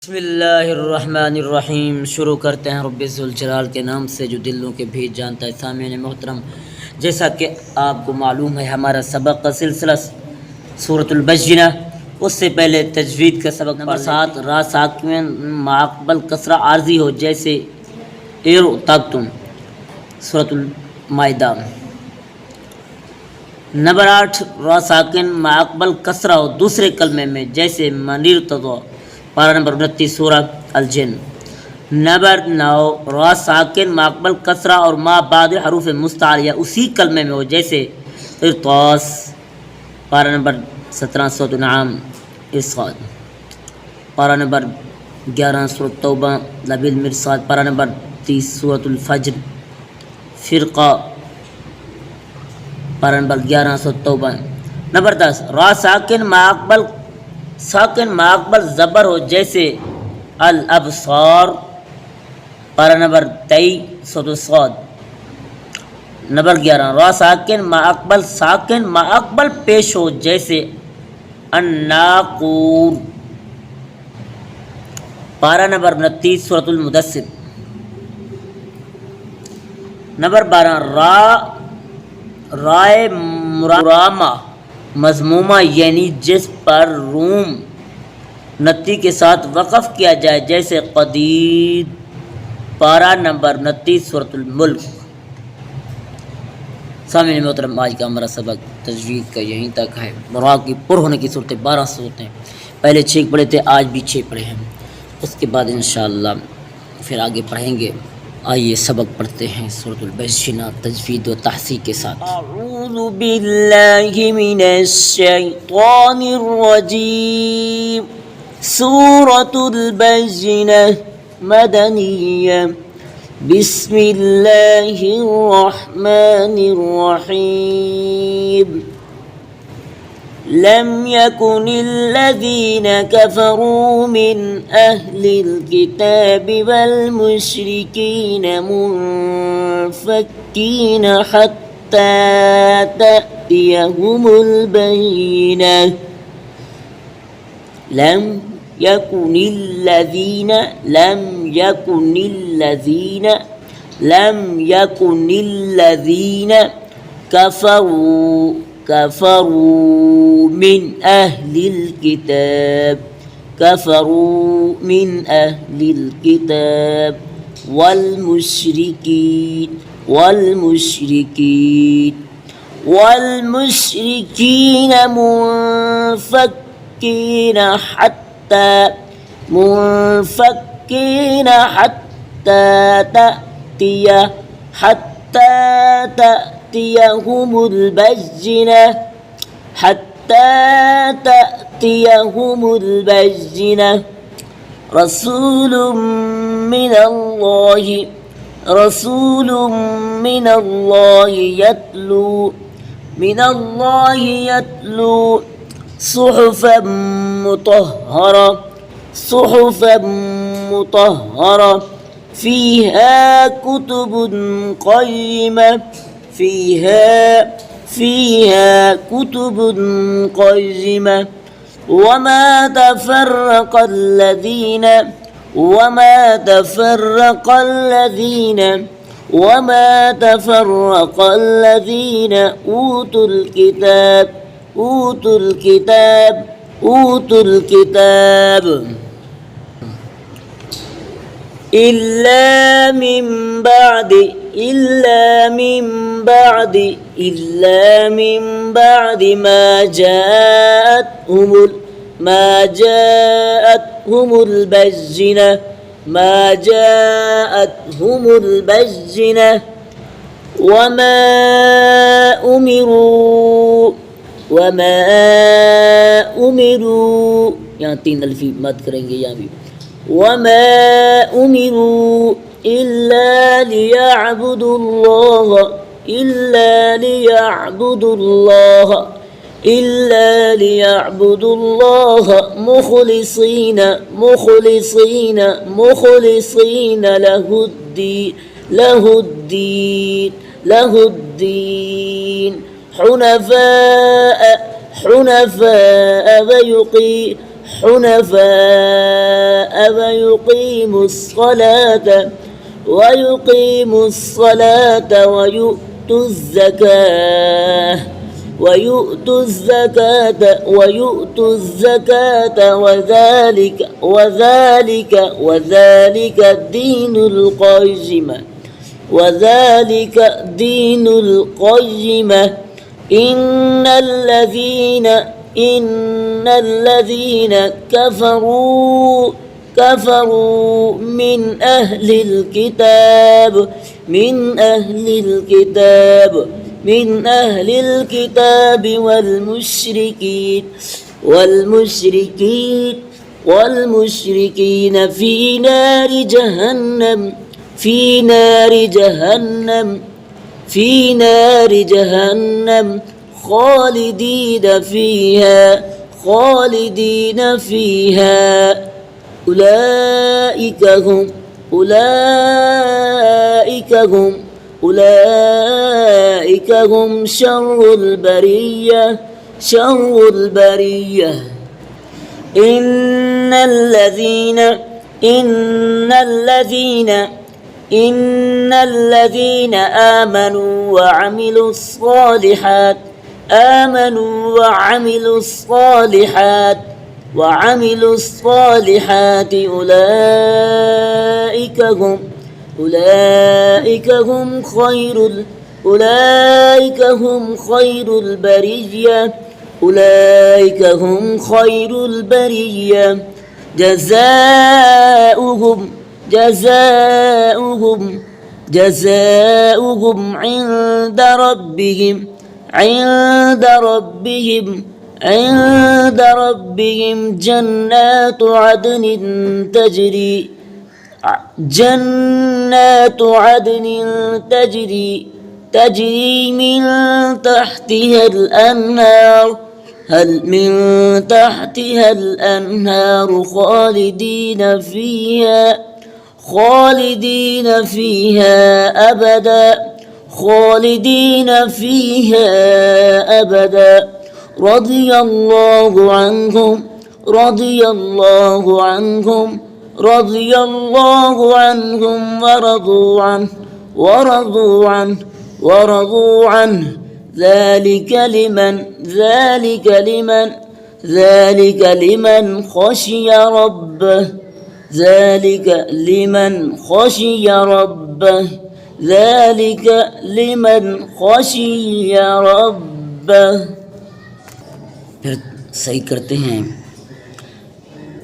बिस्मिल्लाहिर्रहमानिर्रहीम। शुरू करते हैं रब्बिल जलाल के नाम से जो दिलों के भेद जानता है। सामईन मोहतरम, जैसा कि आपको मालूम है हमारा सबक का सिलसिला सूरतुल बय्यिना। उससे पहले तजवीद का सबक नंबर 7 रा साकिन माक़बल कसरा आर्जी हो जैसे एर तब तुम सूरतुल माइदा। नंबर 8 रा साकिन माक़बल कसरा हो दूसरे कलमे में जैसे मनीर तदो पारा नंबर 29 सूरह अल जिन। नंबर 9 रा साकिन माक़बल कसरा और मा बाद हरूफ मुस्तालिया उसी कलमे में हो जैसे इर्तास पारा नंबर 17 सूरह नाम इस्साद। पारा नंबर 11 सूरह तौबा लबिल मिरसाद। पारा नंबर 30 सूरह फज्र फ़िरक़ा पारा नंबर 11 सूरह तौबा। नंबर 10 रा साकिन माक़बल ज़बर हो जैसे अल अबसार पारा नंबर 23 सूरह साद। नंबर 11 रा साकिन माक़बल पेश हो जैसे अन्नाक़ूर पारा नंबर 29 सूरतुल मुदस्सिर। नंबर 12 राय मुरामा मज़मूमा यानी जिस पर रूम नत्ती के साथ वक़फ़ किया जाए जैसे क़दीर पारा नंबर 29 सूरतुल मुल्क। सामईन मोहतरम, आज का हमारा सबक तजवीद का यहीं तक है। मुराद की पुर होने की सूरतें 12 सूरतें पहले 6 पढ़े थे, आज भी 6 पढ़े हैं। उसके बाद इंशाअल्लाह फिर आगे पढ़ेंगे। आइए सबक पढ़ते हैं सूरतुल बय्यिना तजवीद व तहसीक के साथ। अऊज़ु बिल्लाहि मिनश शैतानिर रजीम। सूरतुल बय्यिना मदनिया। बिस्मिल्लाहिर रहमानिर रहीम। लम यकुनिल्लज़ीन कफ़रू मिन अहलिल किताबि वल मुश्रिकीन मुनफ़क्कीन हत्ता तअतियहुमुल बय्यिना। लम यकुनिल्लज़ीन कफ़रू मिन अहलिल किताब वल मुश्रिकीन मुनफ़क्कीन हत्ता तअतियहुमुल बय्यिना। रसूलुम मिनल्लाहि यत्लू सुहुफ़न मुतहहरा फ़ीहा कुतुबुन क़य्यिमा। वमा तफ़र्रक़ الذين أوتوا الكتاب إلا من بعد ما جاءتهم البينة وما أمروا यहाँ 3 अल्फ़ी मत करेंगे। यहाँ भी वमा उमिरू इल्ला लियअबुदुल्लाह मुख़लिसीन लहुद्दीन हुनफ़ाअ حنفاء ويقيموا الصلاة ويؤتوا الزكاة وذلك دين القيمة إن الذين كفروا من أهل الكتاب والمشركين في نار جهنم خالدين فيها أولئك هم شر البرية إن الذين آمنوا وعملوا الصالحات أولئك هم خير البرية جزاؤهم عند ربهم جنات عدن تجري من تحتها الأنهار خالدين فيها أبدا رضي الله عنهم ورضوا عنه ذلك لمن خشي ربه फिर सही करते हैं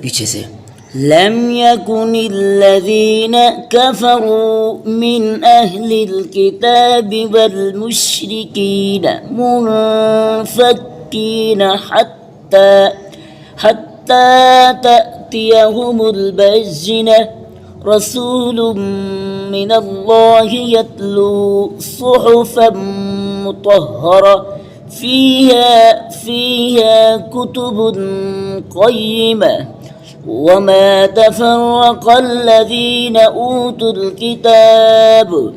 पीछे से لم يكن الذين كفروا من أهل الكتاب والمشركين منفكين حتى تأتيهم البينة رسول من الله يتلو صحفا مطهرة فيها كتب قيمة وما تفرق الذين أوتوا الكتاب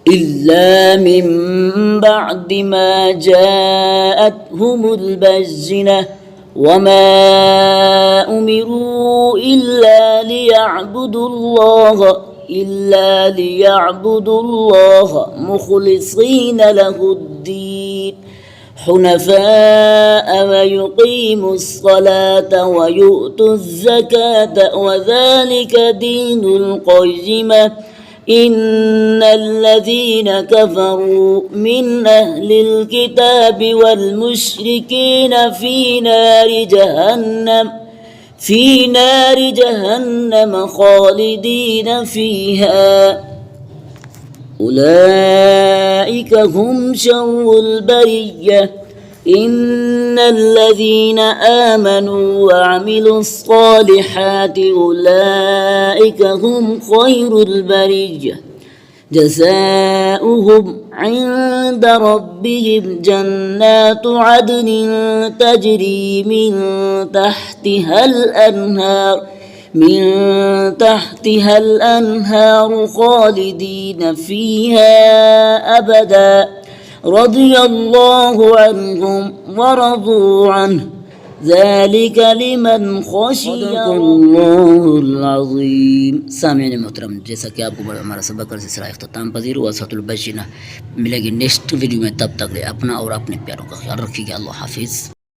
إلا من بعد ما جاءتهم البينة وما أمروا إلا ليعبدوا الله مخلصين له الدين حنفاء ويقيموا الصلاة ويؤتوا الزكاة وذلك دين القيمة إن الذين كفروا من أهل الكتاب والمشركين في نار جهنم خالدين فيها أولئك هم شر البرية إن الذين آمنوا وعملوا الصالحات أولئك هم خير البرية جزاؤهم عند ربهم جنات عدن تجري من تحتها الأنهار خالدين فيها أبدا رضي الله عنهم ورضوا عنه ذلك لمن خشي اللہ العظیم. سامعین محترم، جیسا کہ آپ کو ہمارا سبق سلسلہ اختتام پذیر ہوا وسعت البینہ ملے گی نیکسٹ ویڈیو میں. تب تک اپنا اور اپنے پیاروں کا خیال رکھیے گا. اللہ حافظ.